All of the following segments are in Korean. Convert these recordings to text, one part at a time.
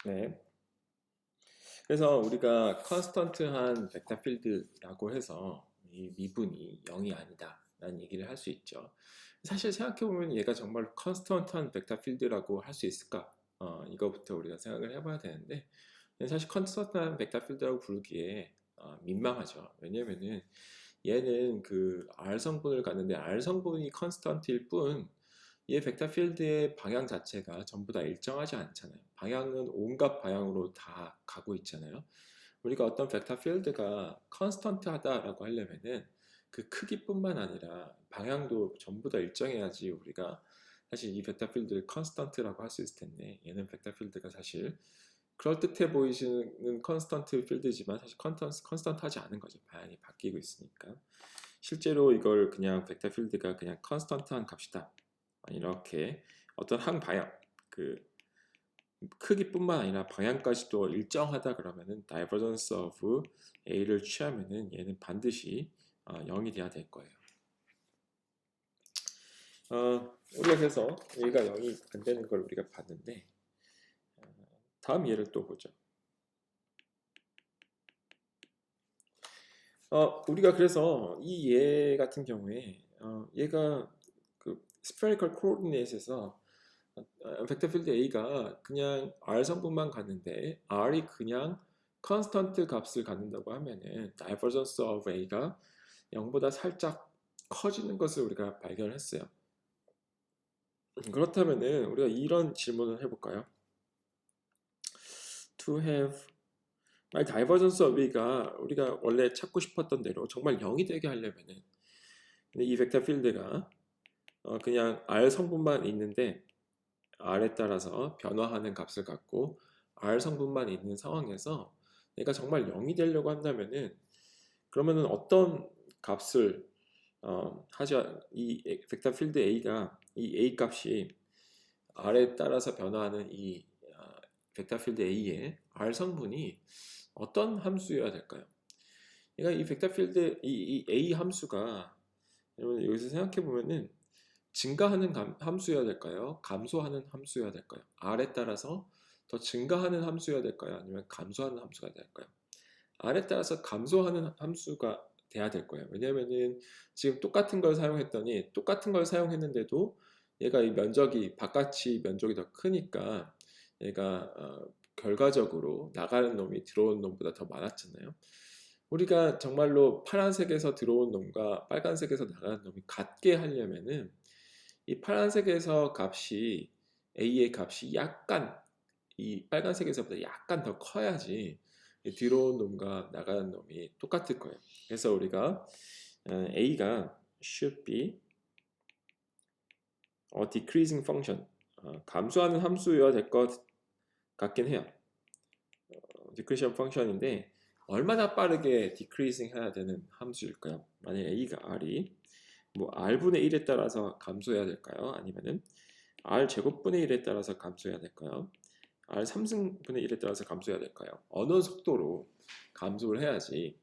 네. 그래서 우리가 컨스턴트한 벡터 필드라고 해서 이 미분이 0이 아니다라는 얘기를 할 수 있죠. 사실 생각해보면 얘가 정말 컨스턴트한 벡터 필드라고 할 수 있을까? 이거부터 우리가 생각을 해봐야 되는데 사실 컨스턴트한 벡터 필드라고 부르기에 민망하죠. 왜냐면은 얘는 그 R 성분을 갖는데 R 성분이 컨스턴트일 뿐 얘 벡터 필드의 방향 자체가 전부 다 일정하지 않잖아요. 방향은 온갖 방향으로 다 가고 있잖아요. 우리가 어떤 벡터 필드가 컨스턴트하다라고 하려면은 그 크기뿐만 아니라 방향도 전부 다 일정해야지 우리가 사실 이 벡터 필드를 컨스턴트라고 할 수 있을 텐데 얘는 벡터 필드가 사실 그럴듯해 보이시는 컨스턴트 필드지만 사실 컨스턴트하지 않은 거죠. 방향이 바뀌고 있으니까. 실제로 이걸 그냥 벡터 필드가 그냥 컨스턴트한 값이다. 이렇게 어떤 한 방향 그 크기뿐만 아니라 방향까지도 일정하다 그러면은 divergence of A를 취하면은 얘는 반드시 0이 돼야 될 거예요. 우리가 그래서 얘가 0이 안 되는 걸 우리가 봤는데 다음 예를 또 보죠. 우리가 그래서 이 얘 같은 경우에 얘가 그 spherical coordinate에서 벡터 필드 A가 그냥 R 성분만 갖는데 R이 그냥 컨스턴트 값을 갖는다고 하면은 divergence of A가 0보다 살짝 커지는 것을 우리가 발견했어요. 그렇다면은 우리가 이런 질문을 해볼까요? To have 만약 divergence of A가 우리가 원래 찾고 싶었던 대로 정말 0이 되게 하려면은 근데 이 벡터 필드가 그냥 R 성분만 있는데 R에 따라서 변화하는 값을 갖고 R 성분만 있는 상황에서 얘가 정말 0이 되려고 한다면은 그러면은 어떤 값을 하자 이 벡터 필드 A가 이 A 값이 R에 따라서 변화하는 이 벡터 필드 A의 R 성분이 어떤 함수여야 될까요? 그러니까 이 벡터 필드 이 A 함수가 여러분 여기서 생각해 보면은 증가하는 함수여야 될까요? 감소하는 함수여야 될까요? R에 따라서 더 증가하는 함수여야 될까요? 아니면 감소하는 함수가 될까요? R에 따라서 감소하는 함수가 돼야 될 거예요. 왜냐면은 지금 똑같은 걸 사용했더니 똑같은 걸 사용했는데도 얘가 이 면적이 바깥이 면적이 더 크니까 얘가 결과적으로 나가는 놈이 들어오는 놈보다 더 많았잖아요. 우리가 정말로 파란색에서 들어온 놈과 빨간색에서 나가는 놈이 같게 하려면은 이 파란색에서 값이 A의 값이 약간 이 빨간색에서보다 약간 더 커야지 들어온 놈과 나가는 놈이 똑같을 거예요. 그래서 우리가 A가 should be a decreasing function 감소하는 함수여야 될 것 같긴 해요. decreasing function인데 얼마나 빠르게 decreasing 해야 되는 함수일까요? 만약 A가 R이 뭐 R분의 1에 따라서 감소해야 될까요? 아니면은 R 제곱분의 1에 따라서 감소해야 될까요? R 3승분의 1에 따라서 감소해야 될까요? 어느 속도로 감소를 해야지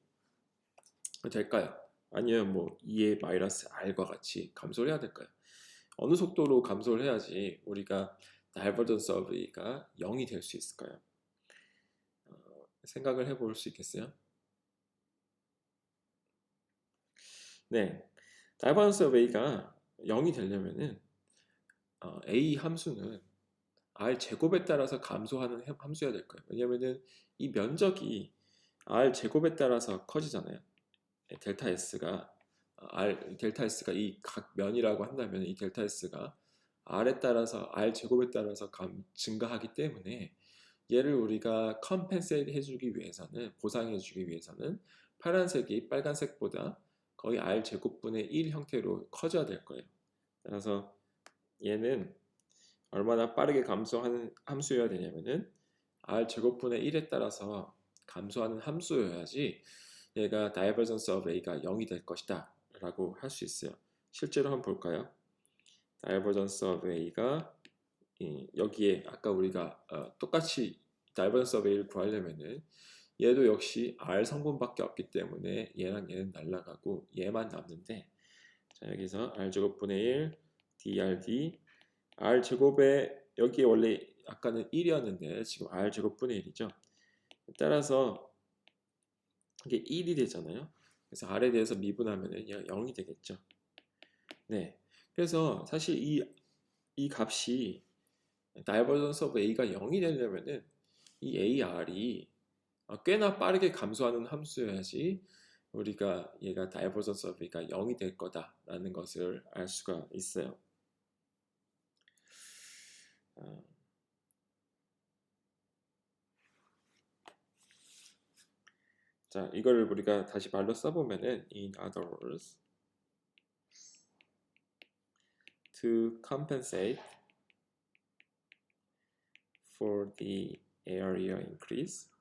될까요? 아니면 뭐 2의 마이너스 R과 같이 감소를 해야 될까요? 어느 속도로 감소를 해야지 우리가 divergence of A가 0이 될 수 있을까요? 생각을 해볼 수 있겠어요? 네, divergence of A가 0이 되려면은 A 함수는 R 제곱에 따라서 감소하는 함수여야 될 거예요. 왜냐면은 이 면적이 R 제곱에 따라서 커지잖아요. 델타 S가 델타 S가 이 각 면이라고 한다면 이 델타 S가 R에 따라서 R 제곱에 따라서 증가하기 때문에 얘를 우리가 컴펜세이트 해주기 위해서는 보상해주기 위해서는 파란색이 빨간색보다 거의 R 제곱분의 1 형태로 커져야 될 거예요. 따라서 얘는 얼마나 빠르게 감소하는 함수여야 되냐면은 R 제곱분의 1에 따라서 감소하는 함수여야지 얘가 divergence of A가 0이 될 것이다 라고 할 수 있어요. 실제로 한번 볼까요? divergence of A가 여기에 아까 우리가 똑같이 divergence of A를 구하려면은 얘도 역시 R 성분밖에 없기 때문에 얘랑 얘는 날아가고 얘만 남는데 자 여기서 R 제곱분의 1 drd R 제곱에 여기에 원래 아까는 1이었는데 지금 r 제곱분의 1이죠. 따라서 이게 1이 되잖아요. 그래서 r에 대해서 미분하면 0이 되겠죠. 네. 그래서 사실 이 값이 다이버전스 오브 a가 0이 되려면은 이 ar이 꽤나 빠르게 감소하는 함수여야지 우리가 얘가 다이버전스 오브 a가 0이 될 거다라는 것을 알 수가 있어요. 자, 이거를 우리가 다시 말로 써보면은 in other words, to compensate for the area increase.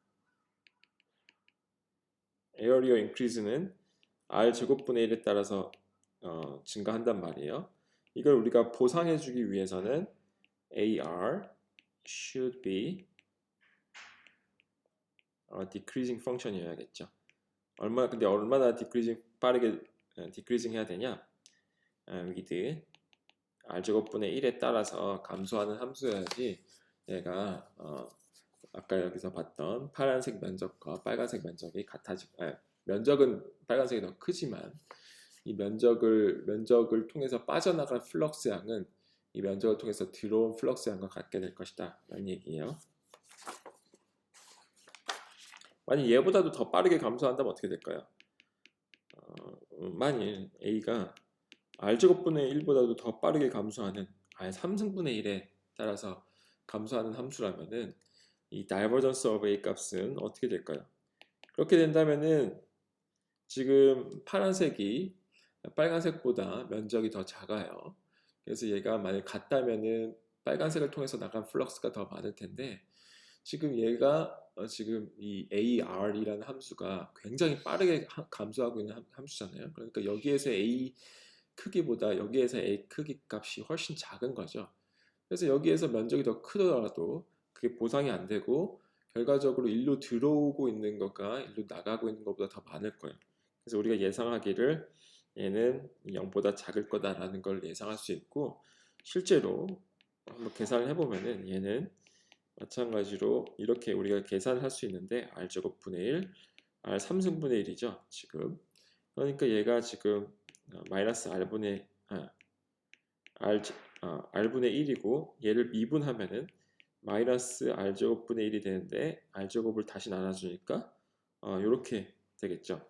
area increase는 r 제곱분의 1에 따라서 증가한단 말이에요. 이걸 우리가 보상해주기 위해서는 AR should be decreasing function이어야겠죠. 근데 얼마나 빠르게 decreasing 해야 되냐? with r 제곱분의 1에 따라서 감소하는 함수여야지 얘가 아까 여기서 봤던 파란색 면적과 빨간색 면적이 면적은 빨간색이 더 크지만 이 면적을 통해서 빠져나간 플럭스 양은 이 면적을 통해서 들어온 플럭스 양과 같게 될 것이다 라는 얘기예요. 만약 얘보다도 더 빠르게 감소한다면 어떻게 될까요? 만일 A가 R제곱분의 1보다도 더 빠르게 감소하는 R 3승분의 1에 따라서 감소하는 함수라면은 이 다이버전스 오브 A 값은 어떻게 될까요? 그렇게 된다면은 지금 파란색이 빨간색보다 면적이 더 작아요. 그래서 얘가 만약 같다면은 빨간색을 통해서 나간 플럭스가 더 많을 텐데 지금 얘가 지금 이 AR이라는 함수가 굉장히 빠르게 감소하고 있는 함수잖아요. 그러니까 여기에서 A 크기보다 여기에서 A 크기 값이 훨씬 작은 거죠. 그래서 여기에서 면적이 더 크더라도 그게 보상이 안 되고 결과적으로 일로 들어오고 있는 것과 일로 나가고 있는 것보다 더 많을 거예요. 그래서 우리가 예상하기를 얘는 0보다 작을 거다라는 걸 예상할 수 있고 실제로 한번 계산을 해보면은 얘는 마찬가지로 이렇게 우리가 계산을 할 수 있는데 r제곱분의 1, r 3승분의 1이죠 지금. 그러니까 얘가 지금 마이너스 r분의 r분의 1이고 얘를 미분하면은 마이너스 r제곱분의 1이 되는데 r제곱을 다시 나눠주니까 이렇게 되겠죠.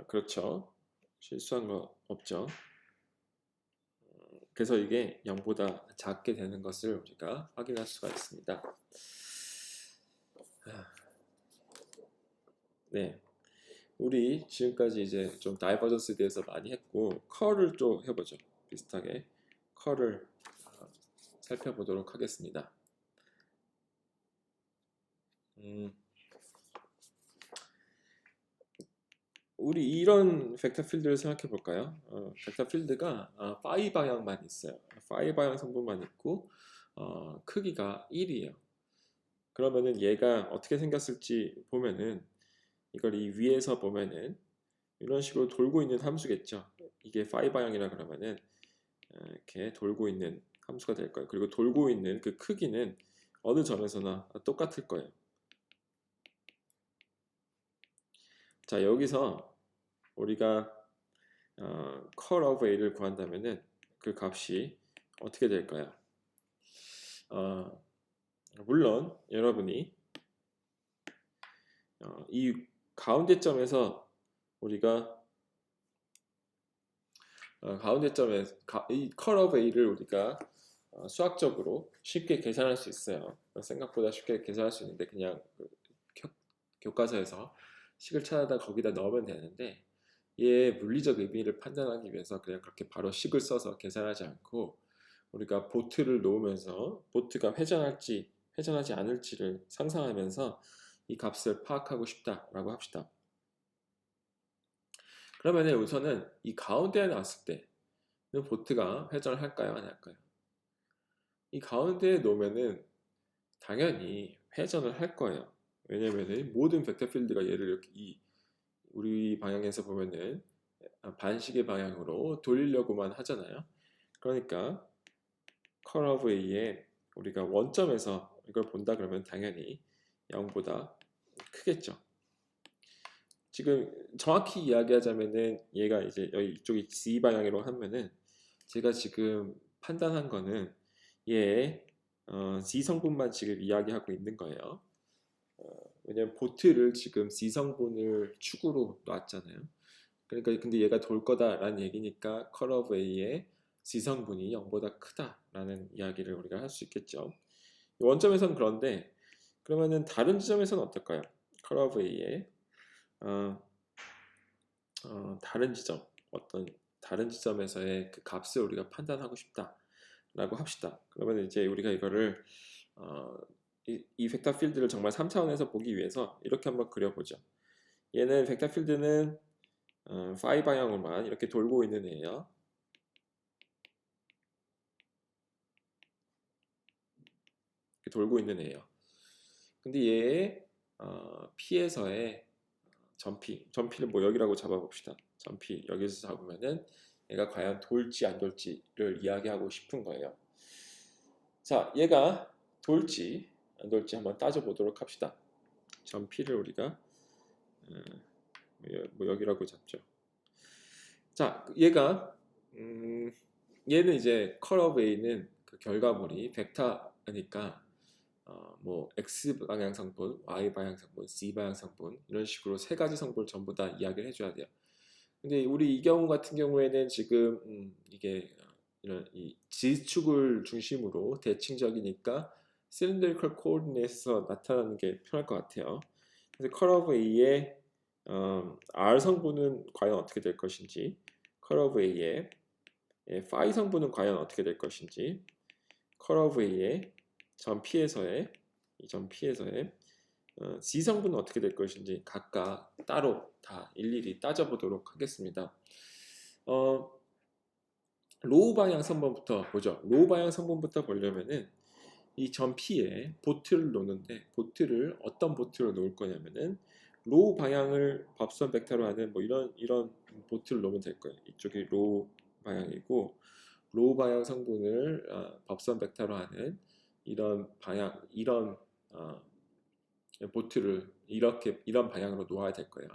그렇죠. 실수한 거 없죠. 그래서 이게 0보다 작게 되는 것을 우리가 확인할 수가 있습니다. 네, 우리 지금까지 이제 좀 다이버전스에 대해서 많이 했고 컬을 좀 해보죠. 비슷하게 컬을 살펴보도록 하겠습니다. 우리 이런 벡터 필드를 생각해 볼까요? 벡터 필드가 파이 방향만 있어요. 파이 방향 성분만 있고 크기가 1이에요. 그러면은 얘가 어떻게 생겼을지 보면은 이걸 이 위에서 보면은 이런 식으로 돌고 있는 함수겠죠. 이게 파이 방향이라 그러면은 이렇게 돌고 있는 함수가 될 거예요. 그리고 돌고 있는 그 크기는 어느 점에서나 똑같을 거예요. 자, 여기서 우리가 컬 오브 A를 구한다면은 그 값이 어떻게 될까요? 물론 여러분이 이 가운데 점에서 우리가 가운데 점에 이컬 오브 A를 우리가 수학적으로 쉽게 계산할 수 있어요. 생각보다 쉽게 계산할 수 있는데 그냥 교과서에서 식을 찾아다 거기다 넣으면 되는데 얘의 물리적 의미를 판단하기 위해서 그냥 그렇게 바로 식을 써서 계산하지 않고 우리가 보트를 놓으면서 보트가 회전할지 회전하지 않을지를 상상하면서 이 값을 파악하고 싶다라고 합시다. 그러면 우선은 이 가운데에 놨을 때 보트가 회전을 할까요? 안 할까요? 이 가운데에 놓으면은 당연히 회전을 할 거예요. 왜냐면은 모든 벡터 필드가 얘를 이렇게 우리 방향에서 보면은 반시계 방향으로 돌리려고만 하잖아요. 그러니까 커브 A에 우리가 원점에서 이걸 본다 그러면 당연히 0보다 크겠죠. 지금 정확히 이야기하자면은 얘가 이제 여기 이쪽이 Z 방향으로 하면은 제가 지금 판단한 거는 얘의 Z 성분만 지금 이야기하고 있는 거예요. 왜냐면 보트를 지금 Z 성분을 축으로 놨잖아요. 그러니까 근데 얘가 돌 거다라는 얘기니까 커브 A의 Z 성분이 0보다 크다라는 이야기를 우리가 할 수 있겠죠. 원점에서는 그런데 그러면은 다른 지점에서는 어떨까요? 커브 A의 어, 다른 지점, 어떤 다른 지점에서의 그 값을 우리가 판단하고 싶다라고 합시다. 그러면 이제 우리가 이거를 어, 이 벡터 필드를 정말 3차원에서 보기 위해서 이렇게 한번 그려보죠. 얘는 벡터 필드는 phi 방향으로만 이렇게 돌고 있는 애예요. 이렇게 돌고 있는 애예요. 근데 얘의 P에서의 점피를 뭐 여기라고 잡아봅시다. 점피 여기서 잡으면은 얘가 과연 돌지 안 돌지를 이야기하고 싶은 거예요. 자, 얘가 돌지 안 돌지 한번 따져보도록 합시다. 점피를 우리가 뭐 여기라고 잡죠. 자, 얘가 얘는 이제 커브 A는 그 결과물이 벡터니까 뭐 x 방향 성분, y 방향 성분, z 방향 성분 이런 식으로 세 가지 성분을 전부 다 이야기를 해줘야 돼요. 근데 우리 이 경우 같은 경우에는 지금 이게 이런 이 G축을 중심으로 대칭적이니까 cylindrical coordinate에서 나타나는 게 편할 것 같아요. 그래서 커브 A의 R 성분은 과연 어떻게 될 것인지, 커브 A의 phi 성분은 과연 어떻게 될 것인지, 커브 A의 점 P에서의 이 점 P에서의 Z 성분은 어떻게 될 것인지 각각 따로 다 일일이 따져보도록 하겠습니다. 로우 방향 성분부터 보죠. 로우 방향 성분부터 보려면은 이 점 P에 보트를 놓는데 보트를 어떤 보트로 놓을 거냐면은 로우 방향을 법선 벡터로 하는 뭐 이런 보트를 놓으면 될 거예요. 이쪽이 로우 방향이고 로우 방향 성분을 법선 벡터로 하는 이런 방향 이런 보트를 이런 방향으로 놓아야 될 거예요.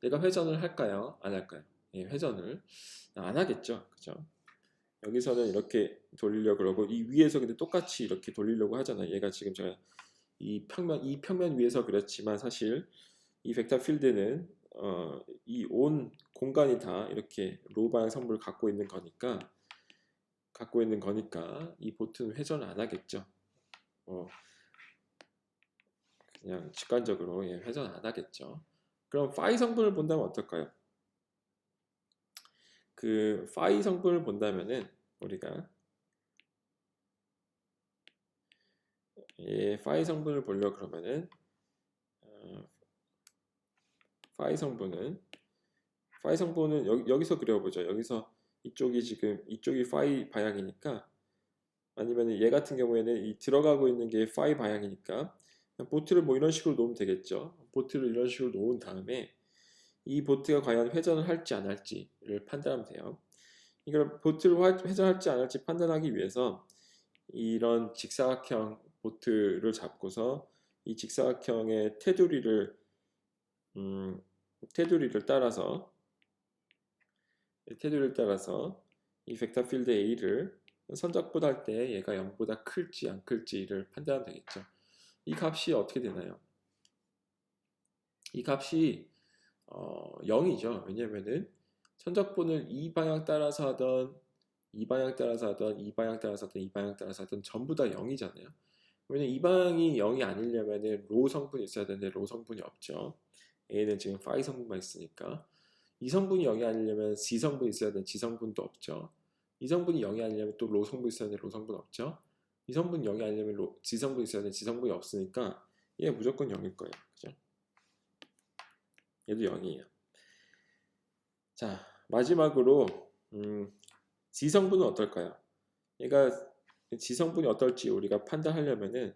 얘가 회전을 할까요? 안 할까요? 예, 회전을 안 하겠죠. 그죠? 여기서는 이렇게 돌리려고 그러고 이 위에서 근데 똑같이 이렇게 돌리려고 하잖아요. 얘가 지금 제가 이 평면 위에서 그렸지만 사실 이 벡터 필드는 이 온 공간이 다 이렇게 로우 방향 성분을 갖고 있는 거니까 이 보트는 회전을 안 하겠죠. 그냥 직관적으로 회전 안 하겠죠. 그럼 파이 성분을 본다면 어떨까요? 그 파이 성분을 본다면은 우리가 파이 성분을 보려 그러면은 파이 성분은 여기서 그려보죠. 여기서 이쪽이 파이 방향이니까 아니면 얘 같은 경우에는 이 들어가고 있는 게 파이 방향이니까 보트를 뭐 이런 식으로 놓으면 되겠죠. 보트를 이런 식으로 놓은 다음에 이 보트가 과연 회전을 할지 안 할지를 판단하면 돼요. 이걸 보트를 회전할지 안 할지 판단하기 위해서 이런 직사각형 보트를 잡고서 이 직사각형의 테두리를 따라서 이 벡터 필드 A를 선적보다 할 때 얘가 0보다 클지 안 클지를 판단하면 되겠죠. 이 값이 어떻게 되나요? 이 값이 0이죠. 왜냐면은 선적분을 이 방향 따라서 하던 이 방향 따라서 하던 이 방향 따라서 하던 이 방향 따라서 하던 전부 다 0이잖아요. 왜냐면 이 방향이 0이 아니려면은 로 성분이 있어야 되는데 로 성분이 없죠. A는 지금 파이 성분만 있으니까 이 성분이 0이 아니려면 C 성분이 있어야 되는 C 성분도 없죠. 이 성분이 0이 아니려면 또 로 성분이 있어야 되는 로 성분 없죠. 이 성분이 0이 아니려면 C 성분이 있어야 되는 C 성분이 없으니까 얘 무조건 0일 거예요. 그죠? 얘도 0이에요. 자, 마지막으로 지성분은 어떨까요? 얘가 지성분이 어떨지 우리가 판단하려면은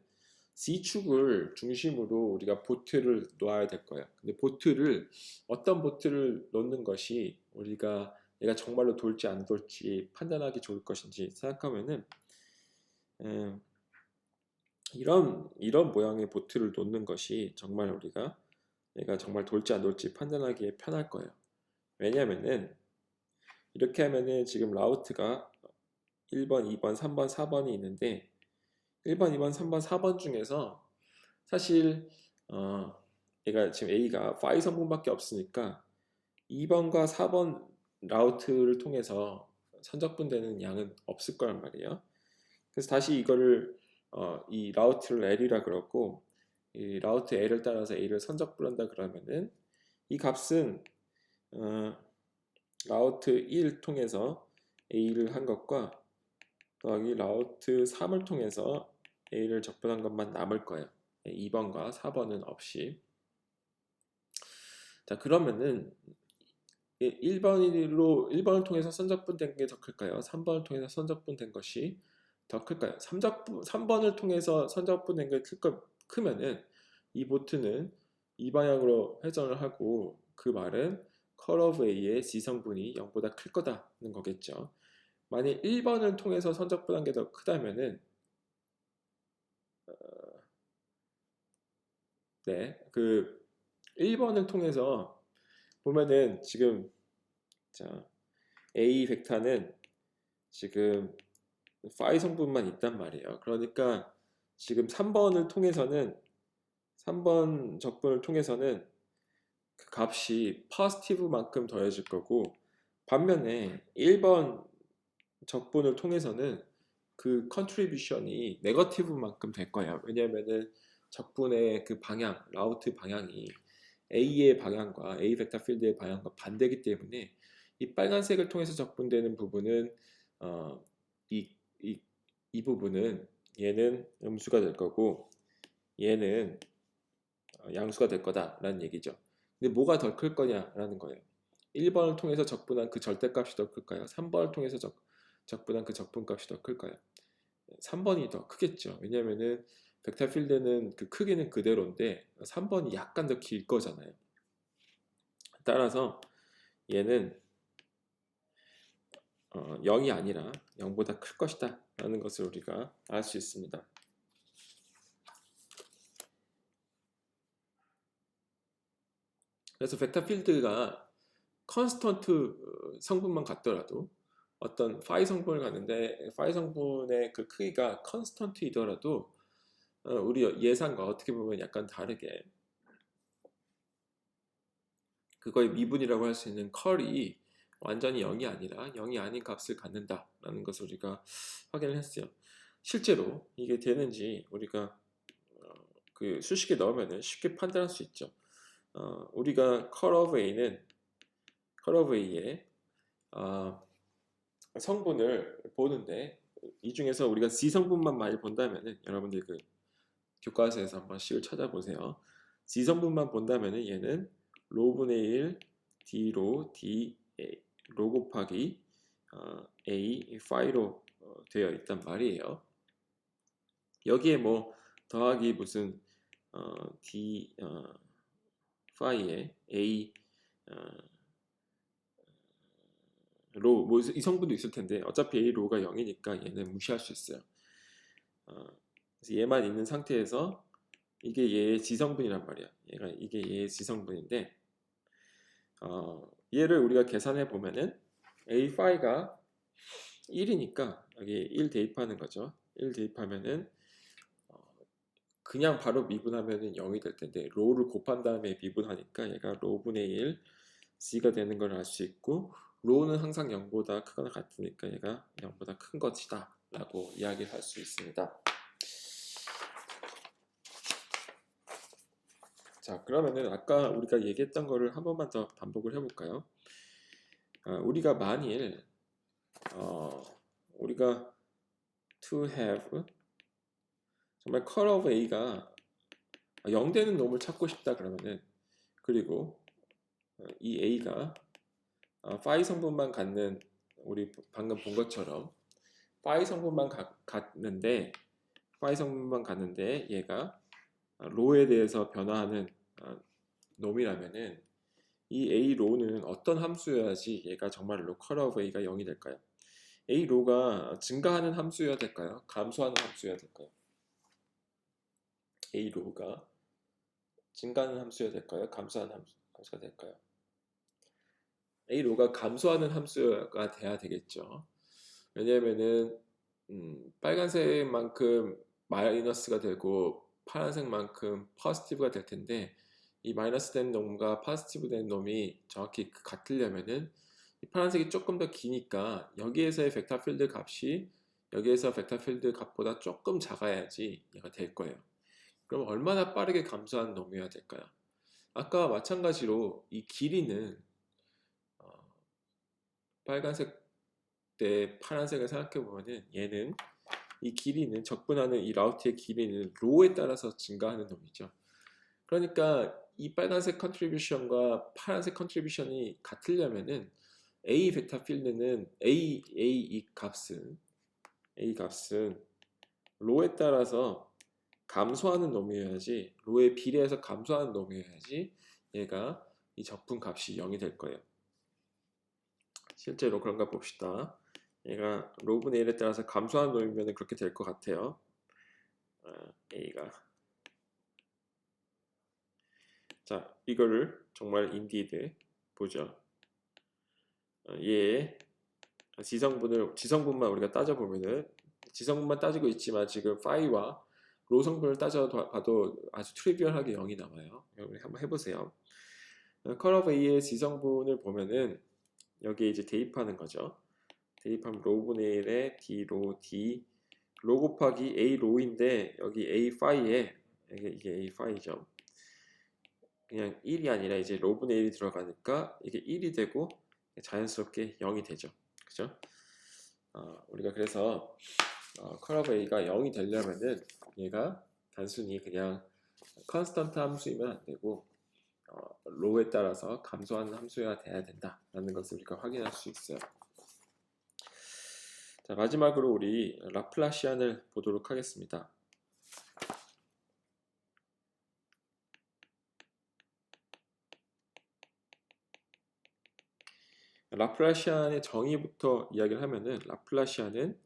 C축을 중심으로 우리가 보트를 놓아야 될 거예요. 근데 어떤 보트를 놓는 것이 우리가 얘가 정말로 돌지 안 돌지 판단하기 좋을 것인지 생각하면은 음, 이런 모양의 보트를 놓는 것이 정말 우리가 얘가 정말 돌지 안 돌지 판단하기에 편할 거예요. 왜냐면은 이렇게 하면은 지금 라우트가 1번, 2번, 3번, 4번이 있는데 1번, 2번, 3번, 4번 중에서 사실 얘가 지금 A가 파이 성분밖에 없으니까 2번과 4번 라우트를 통해서 선적분되는 양은 없을 거란 말이에요. 그래서 다시 이거를 이 라우트를 L이라 그러고 이 라우트 L을 따라서 A를 선적분한다 그러면은 이 값은 어, 라우트 1 통해서 A를 한 것과 더하기 라우트 3을 통해서 A를 적분한 것만 남을 거예요. 2번과 4번은 없이. 자, 그러면은 1번을 통해서 선적분된 게 더 클까요? 3번을 통해서 선적분된 것이 더 클까요? 3번을 통해서 선적분된 게 크면은 이 보트는 이 방향으로 회전을 하고 그 말은 커브 A의 지성분이 0보다 클 거다는 거겠죠. 만약 1번을 통해서 선적분한 게 더 크다면은 네, 그 1번을 통해서 보면은 지금 자, A 벡터는 지금 파이 성분만 있단 말이에요. 그러니까 지금 3번 적분을 통해서는 그 값이 포지티브만큼 더해질 거고 반면에 1번 적분을 통해서는 그 컨트리뷰션이 네거티브만큼 될 거예요. 왜냐면은 적분의 그 방향, 라우트 방향이 A의 방향과 A 벡터 필드의 방향과 반대이기 때문에 이 빨간색을 통해서 적분되는 부분은 어, 이, 이, 이 부분은 얘는 음수가 될 거고 얘는 양수가 될 거다라는 얘기죠. 근데 뭐가 더 클 거냐라는 거예요. 1번을 통해서 적분한 그 절대값이 더 클까요? 3번을 통해서 적분한 그 적분값이 더 클까요? 3번이 더 크겠죠. 왜냐면은 벡터 필드는 그 크기는 그대로인데 3번이 약간 더 길 거잖아요. 따라서 얘는 0이 아니라 0보다 클 것이다 라는 것을 우리가 알 수 있습니다. 그래서 벡터 필드가 컨스턴트 성분만 같더라도 어떤 파이 성분을 갖는데 파이 성분의 그 크기가 컨스턴트이더라도 우리 예상과 어떻게 보면 약간 다르게 그거의 미분이라고 할 수 있는 컬이 완전히 0이 아니라 0이 아닌 값을 갖는다라는 것을 우리가 확인을 했어요. 실제로 이게 되는지 우리가 그 수식에 넣으면 쉽게 판단할 수 있죠. 우리가 커브 A의 성분을 보는데 이 중에서 우리가 C 성분만 많이 본다면은 여러분들 그 교과서에서 한번 식을 찾아보세요. C 성분만 본다면은 얘는 로분의 1 D로 D 로 곱하기 A 파이로 되어 있단 말이에요. 여기에 뭐 더하기 무슨 D 파이에 A 로 뭐 이 성분도 있을 텐데 어차피 A 로가 0이니까 얘는 무시할 수 있어요. 그래서 얘만 있는 상태에서 이게 얘의 지성분이란 말이야. 이게 얘의 지성분인데 얘를 우리가 계산해 보면은 A 파이가 1이니까 여기 1 대입하는 거죠. 1 대입하면은 그냥 바로 미분하면은 0이 될 텐데 로우를 곱한 다음에 미분하니까 얘가 로분의 1 C가 되는 걸 알 수 있고 로우는 항상 0보다 크거나 같으니까 얘가 0보다 큰 것이다 라고 이야기를 할 수 있습니다. 자, 그러면은 아까 우리가 얘기했던 거를 한 번만 더 반복을 해볼까요? 우리가 만일 우리가 to have 정말 컬 오브 A가 0 되는 놈을 찾고 싶다 그러면은 그리고 이 A가 파이 성분만 갖는 우리 방금 본 것처럼 파이 성분만 갖는데 파이 성분만 갖는데 얘가 로에 대해서 변화하는 놈이라면은 이 A 로는 어떤 함수여야지 얘가 정말로 컬 오브 A가 0이 될까요? A 로가 증가하는 함수여야 될까요? 감소하는 함수여야 될까요? A 로가 증가하는 함수여야 될까요? 감소하는 함수가 될까요? A 로가 감소하는 함수가 돼야 되겠죠. 왜냐면은 빨간색만큼 마이너스가 되고 파란색만큼 포지티브가 될 텐데 이 마이너스 된 놈과 포지티브 된 놈이 정확히 같으려면은 이 파란색이 조금 더 기니까 여기에서의 벡터 필드 값이 여기에서 벡터 필드 값보다 조금 작아야지 얘가 될 거예요. 그럼 얼마나 빠르게 감소하는 놈이어야 될까요? 아까 마찬가지로 이 길이는 어, 빨간색 대 파란색을 생각해 보면은 얘는 이 길이는 적분하는 이 라우트의 길이는 로에 따라서 증가하는 놈이죠. 그러니까 이 빨간색 컨트리뷰션과 파란색 컨트리뷰션이 같으려면은 A 벡터 필드는 A 값은 로에 따라서 감소하는 놈이어야지 로에 비례해서 감소하는 놈이어야지 얘가 이 적분 값이 0이 될 거예요. 실제로 그런가 봅시다. 얘가 로분의 1에 따라서 감소하는 놈이면 그렇게 될 것 같아요. A가 자 이거를 정말 indeed 보죠. 얘의 지성분만 우리가 따져보면은 지성분만 따지고 있지만 지금 파이와 로 성분을 따져봐도 아주 트리비얼하게 0이 나와요. 여러분 한번 해보세요. 컬 오브 A의 지성분을 보면은 여기에 이제 대입하는 거죠. 대입하면 로분의 1에 D 로 D 로 곱하기 A 로인데 여기 A 파이에 이게 A 파이죠. 그냥 1이 아니라 이제 로분의 1이 들어가니까 이게 1이 되고 자연스럽게 0이 되죠. 그죠? 우리가 그래서 컬 오브 A가 0이 되려면은 얘가 단순히 그냥 컨스턴트 함수이면 안 되고 로에 따라서 감소하는 함수가 돼야 된다라는 것을 우리가 확인할 수 있어요. 자, 마지막으로 우리 라플라시안을 보도록 하겠습니다. 라플라시안의 정의부터 이야기를 하면은 라플라시안은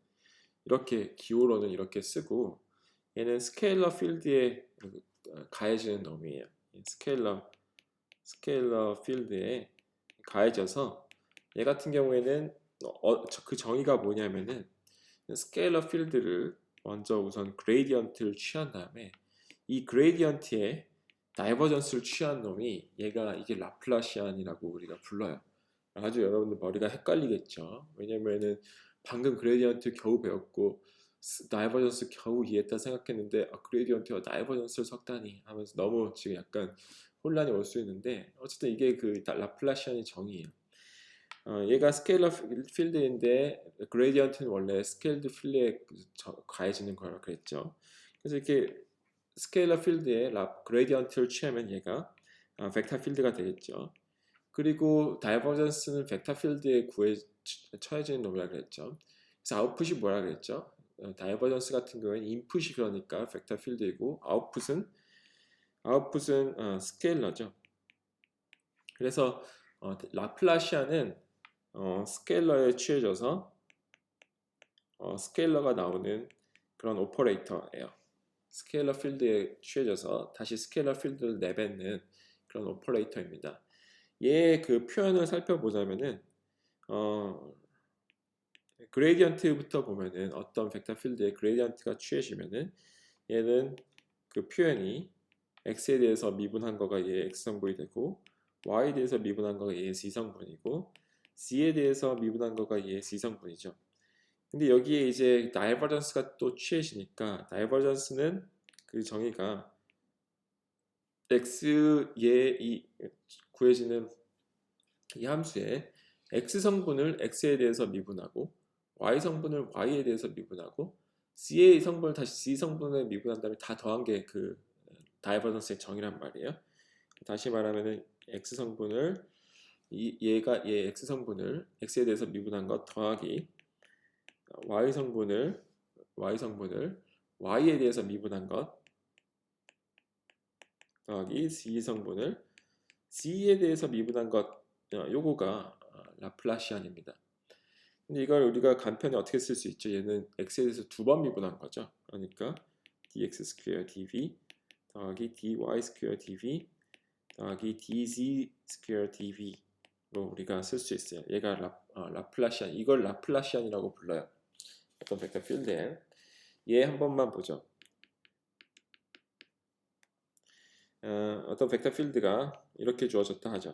이렇게 기호로는 이렇게 쓰고 얘는 스케일러 필드에 가해지는 놈이에요. 스케일러 필드에 가해져서 얘 같은 경우에는 그 정의가 뭐냐면은 스케일러 필드를 먼저 우선 그레이디언트를 취한 다음에 이 그레이디언트의 다이버전스를 취한 놈이 얘가 이게 라플라시안이라고 우리가 불러요. 아주 여러분들 머리가 헷갈리겠죠. 왜냐면은 방금 그레디언트 겨우 배웠고 다이버전스 겨우 이해했다 생각했는데 그레디언트와 다이버전스를 섞다니 하면서 너무 지금 약간 혼란이 올 수 있는데 어쨌든 이게 그 라플라시안의 정의예요. 얘가 스케일러 필드인데 그레디언트는 원래 스케일드 필드에 가해지는 거라고 그랬죠. 그래서 이렇게 스케일러 필드에 그레디언트를 취하면 얘가 벡터 필드가 되겠죠. 그리고 다이버전스는 벡터 필드에 처해지는 놈이라 그랬죠. 그래서 아웃풋이 뭐라 그랬죠? 다이버전스 같은 경우에는 인풋이 그러니까 벡터 필드이고 아웃풋은 스케일러죠. 그래서 라플라시안은 스케일러에 취해져서 스케일러가 나오는 그런 오퍼레이터예요. 스케일러 필드에 취해져서 다시 스케일러 필드를 내뱉는 그런 오퍼레이터입니다. 얘의 그 표현을 살펴보자면은 그레디언트부터 보면은 어떤 벡터 필드에 그레디언트가 취해지면은 얘는 그 표현이 x에 대해서 미분한 거가 얘의 x성분이 되고 y에 대해서 미분한 거가 얘의 z성분이고 c에 대해서 미분한 거가 얘의 z성분이죠. 근데 여기에 이제 다이버전스가 또 취해지니까 다이버전스는 그 정의가 x에 구해지는 이 함수에 x성분을 x에 대해서 미분하고 y성분을 y에 대해서 미분하고 c의 성분을 다시 c성분에 미분한 다음에 다 더한 게 그 다이버전스의 정의란 말이에요. 다시 말하면은 x성분을 얘가 얘 x성분을 x에 대해서 미분한 것 더하기 y성분을 y에 대해서 미분한 것 더하기 c성분을 c에 대해서 미분한 것 요거가 라플라시안입니다. 근데 이걸 우리가 간편히 어떻게 쓸 수 있죠? 얘는 x에 대해서 두 번 미분한 거죠. 그러니까 dx 스퀘어 dv 더하기 dy 스퀘어 dv 더하기 dz 스퀘어 dv로 우리가 쓸 수 있어요. 얘가 라플라시안, 이걸 라플라시안이라고 불러요. 어떤 벡터 필드에. 얘 한 번만 보죠. 어떤 벡터 필드가 이렇게 주어졌다 하죠.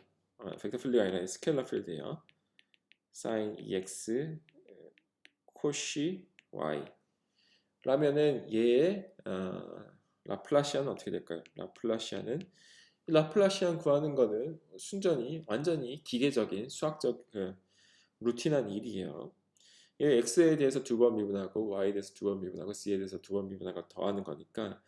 벡터 필드가 아니라 스케일러 필드예요. sin EX 코시 Y 라면은 얘의 라플라시안은 어떻게 될까요? 라플라시안 구하는 거는 순전히 완전히 기계적인 수학적 루틴한 일이에요. 얘 x에 대해서 두 번 미분하고 y에 대해서 두 번 미분하고 c에 대해서 두 번 미분하고 더하는 거니까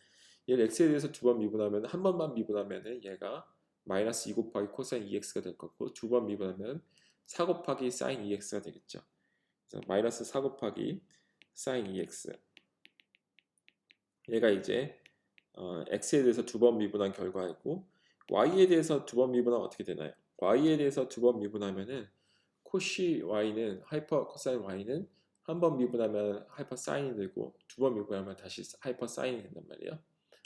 얘를 x에 대해서 두 번 미분하면 한 번만 미분하면은 얘가 마이너스 2 곱하기 코사인 2x가 될 거고 두 번 미분하면 4 곱하기 사인 2x가 되겠죠. 그래서 마이너스 4 곱하기 사인 2x 얘가 이제 x에 대해서 두 번 미분한 결과이고 y에 대해서 두 번 미분하면 어떻게 되나요? y에 대해서 두 번 미분하면은 코시 y는 하이퍼 코사인 y는 한 번 미분하면 하이퍼 사인이 되고 두 번 미분하면 다시 하이퍼 사인이 된단 말이에요.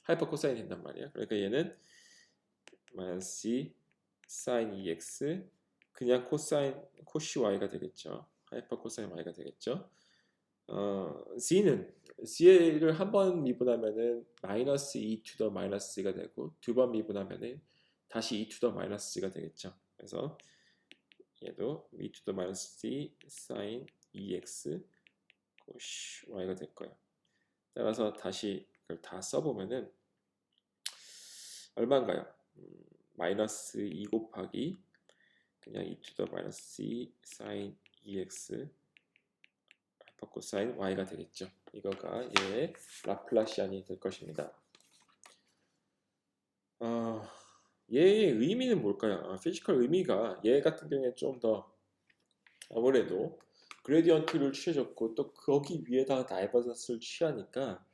하이퍼 코사인이 된단 말이에요. 그러니까 얘는 마이너스 c 사인 2x 그냥 코사인 코시 y가 되겠죠. 하이퍼 코사인 y가 되겠죠. C를 한 번 미분하면은 마이너스 2 to the 마이너스 C가 되고 두 번 미분하면은 다시 2 to the 마이너스 C가 되겠죠. 그래서 얘도 2 to the 마이너스 C sin 2x cos y가 될 거예요. 따라서 다시 그걸 다 써보면은 얼마인가요? 마이너스 2 곱하기 그냥 2 to the 마이너스 C sin 2x 코사인 y가 되겠죠. 이거가 얘의 라플라시안이 될 것입니다. 얘의 의미는 뭘까요? 피지컬 의미가 얘 같은 경우에 좀 더 아무래도 그레디언트를 취해줬고 또 거기 위에다가 다이버전스를 취하니까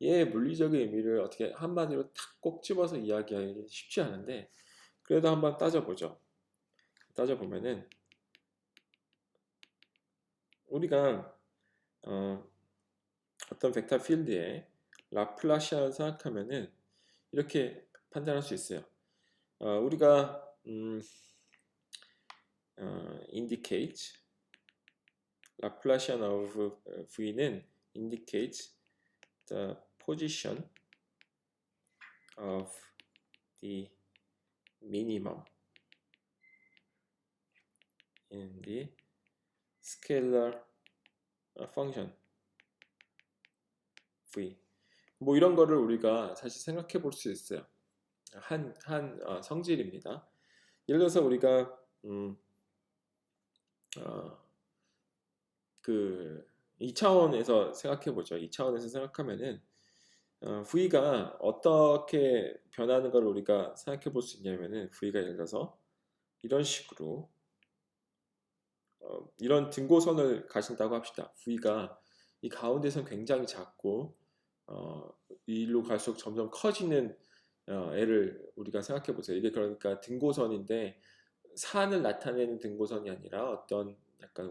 얘의 물리적인 의미를 어떻게 한마디로 탁 꼭 집어서 이야기하기 쉽지 않은데 그래도 한번 따져보죠. 따져보면은 우리가 어떤 벡터 필드에 라플라시안을 생각하면은 이렇게 판단할 수 있어요. 우리가 indicate Laplacian of V는 indicates the position of the minimum in the scalar function V. 뭐 이런 거를 우리가 사실 생각해 볼 수 있어요. 한 성질입니다. 예를 들어서 우리가 그 2차원에서 생각해 보죠. 2차원에서 생각하면은 V가 어떻게 변하는 걸 우리가 생각해 볼 수 있냐면은 V가 예를 들어서 이런 식으로 이런 등고선을 가진다고 합시다. V가 이 가운데선 굉장히 작고 일로 갈수록 점점 커지는 애를 우리가 생각해 보세요. 이게 그러니까 등고선인데 산을 나타내는 등고선이 아니라 어떤 약간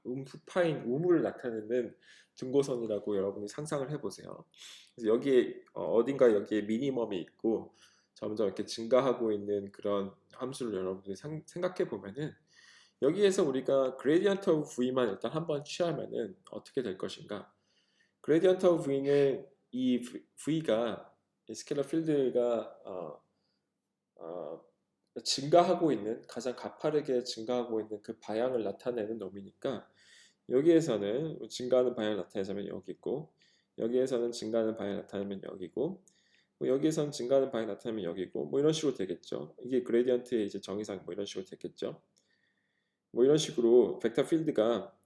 후파인 우물을 나타내는 등고선이라고 여러분이 상상을 해보세요. 그래서 여기에 어딘가 여기에 미니멈이 있고 점점 이렇게 증가하고 있는 그런 함수를 여러분들이 생각해 보면은 여기에서 우리가 gradient of v만 일단 한번 취하면은 어떻게 될 것인가? gradient of v는 이 v가 스케일러 필드가 증가하고 있는 가장 가파르게 증가하고 있는 그 방향을 나타내는 놈이니까 여기에서는 증가하는 방향을 나타내자면 여기고 여기에서는 증가하는 방향을 나타내면 여기고 뭐 여기에서는 증가하는 방향을 나타내면 여기고 뭐 이런 식으로 되겠죠. 이게 그레디언트의 이제 정의상 뭐 이런 식으로 되겠죠. 뭐 이런 식으로 벡터 필드가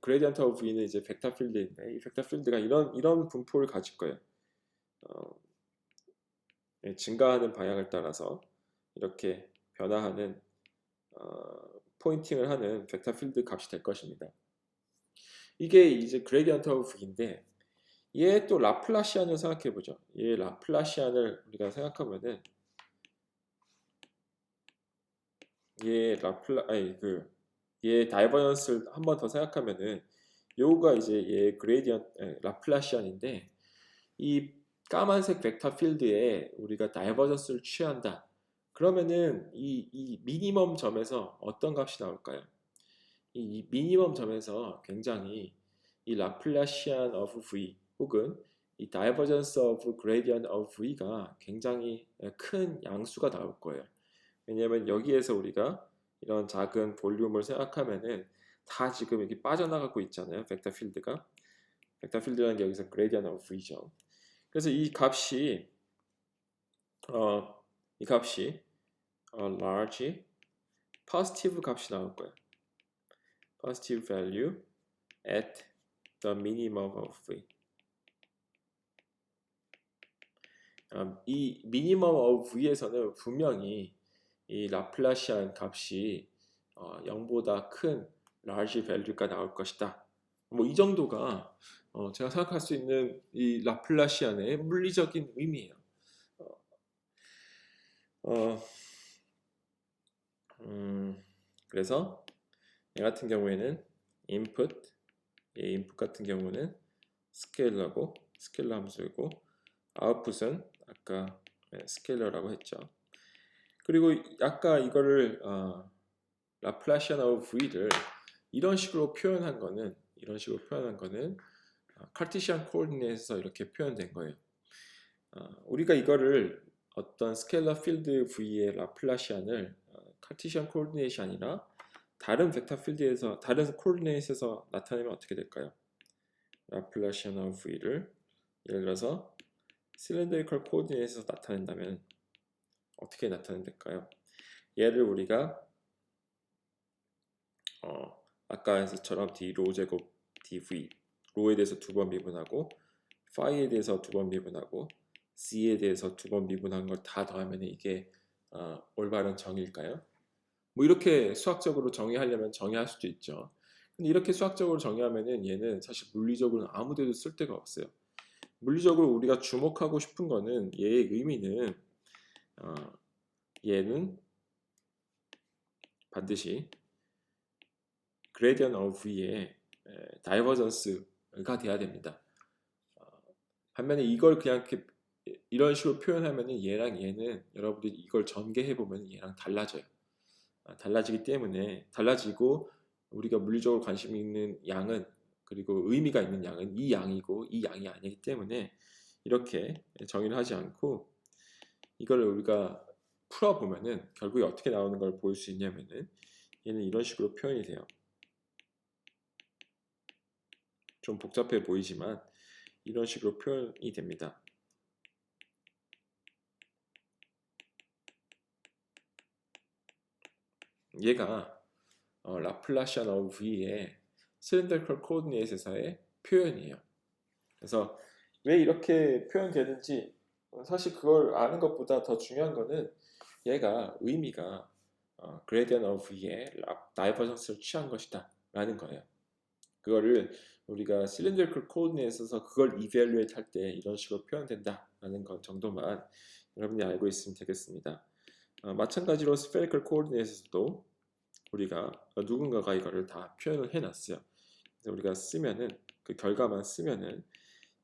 그레디언트 오브 V는 이제 벡터 필드인데 이 벡터 필드가 이런 분포를 가질 거예요. 증가하는 방향을 따라서 이렇게 변화하는 포인팅을 하는 벡터 필드 값이 될 것입니다. 이게 이제 그레디언트 오브 V인데 얘 또 라플라시안을 생각해 보죠. 얘 라플라시안을 우리가 생각하면은 얘 얘 다이버전스를 한 번 더 생각하면은 요거가 이제 얘 그레디언 라플라시안인데 이 까만색 벡터 필드에 우리가 다이버전스를 취한다. 그러면은 이 미니멈 점에서 어떤 값이 나올까요? 이 미니멈 점에서 굉장히 이 라플라시안 of v 혹은 이 다이버전스 of gradient of v가 굉장히 큰 양수가 나올 거예요. 왜냐하면 여기에서 우리가 이런 작은 볼륨을 생각하면은 다 지금 여기 빠져나가고 있잖아요. 벡터 필드가. 벡터 필드라는 게 여기서 gradient of v죠. 그래서 이 값이 large positive 값이 나올 거예요. positive value at the minimum of v. 이 minimum of v에서는 분명히 이 라플라시안 값이 0보다 큰 large value가 나올 것이다. 뭐 이 정도가 제가 생각할 수 있는 이 라플라시안의 물리적인 의미예요. 그래서 얘 같은 경우에는 input, 얘 input 같은 경우는 스케일러고 스케일러 함수이고 아웃풋은 아까 스케일러라고 했죠. 그리고 아까 이거를 라플라시안 오브 v를 이런 식으로 표현한 거는 카르티시안 코오디네이트에서 이렇게 표현된 거예요. 우리가 이거를 어떤 스케일러 필드 v의 라플라시안을 카르티시안 코오디네이트이 아니라 다른 벡터 필드에서 다른 코오디네이트에서 나타내면 어떻게 될까요? 라플라시안 오브 v를 예를 들어서 실린더리컬 코오디네이트에서 나타낸다면 어떻게 나타낸될까요? 얘를 우리가 아까에서처럼 d 로 제곱 dv 로에 대해서 두 번 미분하고 파이에 대해서 두 번 미분하고 c에 대해서 두 번 미분한 걸 다 더하면 이게 올바른 정의일까요? 뭐 이렇게 수학적으로 정의하려면 정의할 수도 있죠. 근데 이렇게 수학적으로 정의하면은 얘는 사실 물리적으로는 아무데도 쓸 데가 없어요. 물리적으로 우리가 주목하고 싶은 거는 얘의 의미는 얘는 반드시 gradient of v의 다이버전스가 돼야 됩니다. 반면에 이걸 그냥 이렇게 이런 식으로 표현하면은 얘랑 얘는 여러분들이 이걸 전개해 보면 얘랑 달라져요. 달라지기 때문에 달라지고 우리가 물리적으로 관심 있는 양은 그리고 의미가 있는 양은 이 양이고 이 양이 아니기 때문에 이렇게 정의를 하지 않고 이걸 우리가 풀어보면은 결국에 어떻게 나오는 걸 볼 수 있냐면은 얘는 이런 식으로 표현이 돼요. 좀 복잡해 보이지만 이런 식으로 표현이 됩니다. 얘가 라플라시안 오브 v의 실린더리컬 코오디네이트에서의 표현이에요. 그래서 왜 이렇게 표현되는지 사실 그걸 아는 것보다 더 중요한 거는 얘가 의미가 gradient of v의 다이버전스를 취한 것이다 라는 거예요. 그거를 우리가 실린더리컬 코오디네이트에서 그걸 이벨루에이트 할 때 이런 식으로 표현된다 라는 것 정도만 여러분이 알고 있으면 되겠습니다. 마찬가지로 스페리컬 코오디네이트에서도 우리가 누군가가 이거를 다 표현을 해놨어요. 그래서 우리가 쓰면은 그 결과만 쓰면은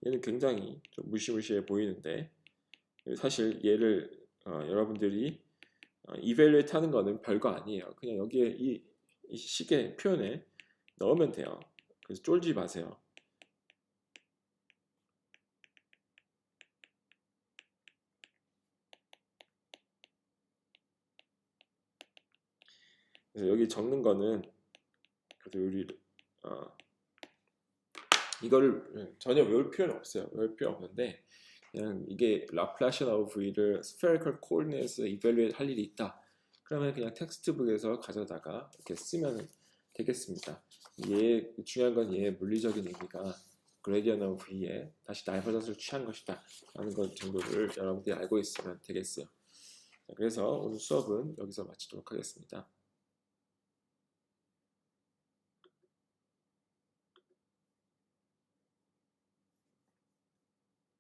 얘는 굉장히 좀 무시무시해 보이는데 사실 얘를 여러분들이 이벨루에이트 하는 거는 별거 아니에요. 그냥 여기에 이 식의 표현에 넣으면 돼요. 그래서 쫄지 마세요. 그래서 여기 적는 거는 그래도 우리 이거를 전혀 외울 필요는 없어요. 외울 필요 없는데 그냥 이게 라플라시안 오브 v를 spherical coordinate에서 evaluate 할 일이 있다. 그러면 그냥 텍스트북에서 가져다가 이렇게 쓰면 되겠습니다. 얘 중요한 건 얘의 물리적인 의미가 gradient of v에 다시 다이버전스를 취한 것이다 라는 것 정도를 여러분들이 알고 있으면 되겠어요. 그래서 오늘 수업은 여기서 마치도록 하겠습니다.